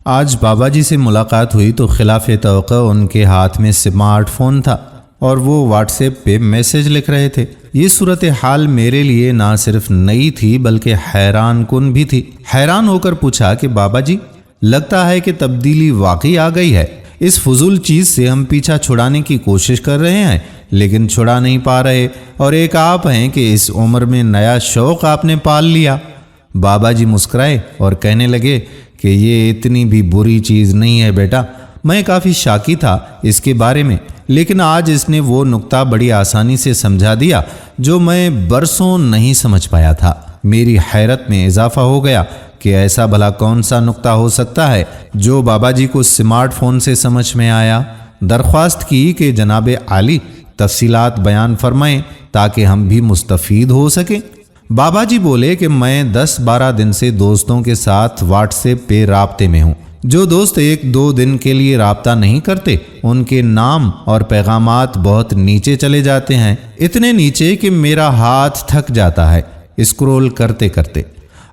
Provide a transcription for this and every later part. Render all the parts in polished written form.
آج بابا جی سے ملاقات ہوئی تو خلاف توقع ان کے ہاتھ میں اسمارٹ فون تھا اور وہ واٹس ایپ پہ میسج لکھ رہے تھے۔ یہ صورتحال میرے لیے نہ صرف نئی تھی بلکہ حیران کن بھی تھی۔ حیران ہو کر پوچھا کہ بابا جی، لگتا ہے کہ تبدیلی واقعی آ گئی ہے۔ اس فضول چیز سے ہم پیچھا چھڑانے کی کوشش کر رہے ہیں لیکن چھڑا نہیں پا رہے، اور ایک آپ ہیں کہ اس عمر میں نیا شوق آپ نے پال لیا۔ بابا جی مسکرائے اور کہنے لگے کہ یہ اتنی بھی بری چیز نہیں ہے بیٹا۔ میں کافی شاکی تھا اس کے بارے میں، لیکن آج اس نے وہ نقطہ بڑی آسانی سے سمجھا دیا جو میں برسوں نہیں سمجھ پایا تھا۔ میری حیرت میں اضافہ ہو گیا کہ ایسا بھلا کون سا نقطہ ہو سکتا ہے جو بابا جی کو اسمارٹ فون سے سمجھ میں آیا۔ درخواست کی کہ جناب عالی تفصیلات بیان فرمائیں تاکہ ہم بھی مستفید ہو سکیں۔ بابا جی بولے کہ میں 10-12 دن سے دوستوں کے ساتھ واٹس ایپ پہ رابطے میں ہوں۔ جو دوست 1-2 دن کے لیے رابطہ نہیں کرتے ان کے نام اور پیغامات بہت نیچے چلے جاتے ہیں، اتنے نیچے کہ میرا ہاتھ تھک جاتا ہے اسکرول کرتے کرتے،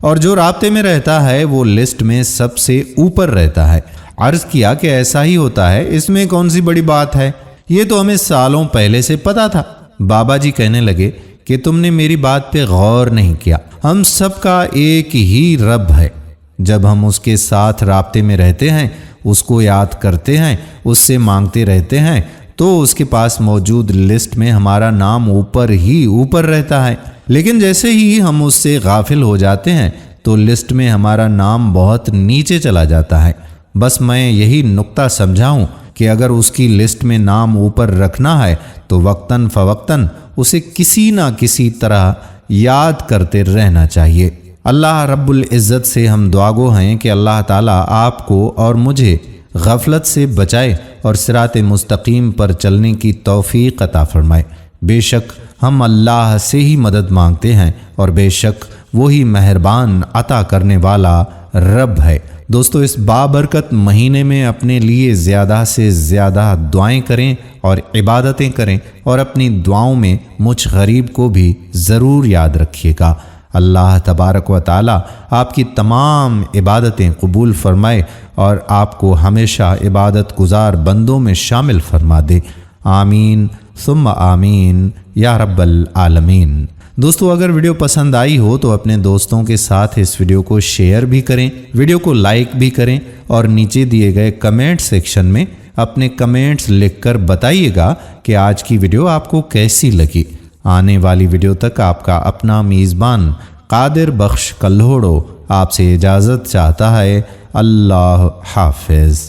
اور جو رابطے میں رہتا ہے وہ لسٹ میں سب سے اوپر رہتا ہے۔ عرض کیا کہ ایسا ہی ہوتا ہے، اس میں کون سی بڑی بات ہے، یہ تو ہمیں سالوں پہلے سے پتا تھا۔ بابا جی کہنے لگے کہ تم نے میری بات پہ غور نہیں کیا۔ ہم سب کا ایک ہی رب ہے۔ جب ہم اس کے ساتھ رابطے میں رہتے ہیں، اس کو یاد کرتے ہیں، اس سے مانگتے رہتے ہیں، تو اس کے پاس موجود لسٹ میں ہمارا نام اوپر ہی اوپر رہتا ہے۔ لیکن جیسے ہی ہم اس سے غافل ہو جاتے ہیں تو لسٹ میں ہمارا نام بہت نیچے چلا جاتا ہے۔ بس میں یہی نقطہ سمجھاؤں کہ اگر اس کی لسٹ میں نام اوپر رکھنا ہے تو وقتاً فوقتاً اسے کسی نہ کسی طرح یاد کرتے رہنا چاہیے۔ اللہ رب العزت سے ہم دعاگو ہیں کہ اللہ تعالیٰ آپ کو اور مجھے غفلت سے بچائے اور صراط مستقیم پر چلنے کی توفیق عطا فرمائے۔ بے شک ہم اللہ سے ہی مدد مانگتے ہیں اور بے شک وہی مہربان عطا کرنے والا رب ہے۔ دوستو، اس بابرکت مہینے میں اپنے لیے زیادہ سے زیادہ دعائیں کریں اور عبادتیں کریں، اور اپنی دعاؤں میں مجھ غریب کو بھی ضرور یاد رکھیے گا۔ اللہ تبارک و تعالی آپ کی تمام عبادتیں قبول فرمائے اور آپ کو ہمیشہ عبادت گزار بندوں میں شامل فرما دے۔ آمین ثم آمین یا رب العالمین۔ دوستو، اگر ویڈیو پسند آئی ہو تو اپنے دوستوں کے ساتھ اس ویڈیو کو شیئر بھی کریں، ویڈیو کو لائک بھی کریں، اور نیچے دیے گئے کمنٹ سیکشن میں اپنے کمنٹس لکھ کر بتائیے گا کہ آج کی ویڈیو آپ کو کیسی لگی۔ آنے والی ویڈیو تک آپ کا اپنا میزبان قادر بخش کلہوڑو آپ سے اجازت چاہتا ہے۔ اللہ حافظ۔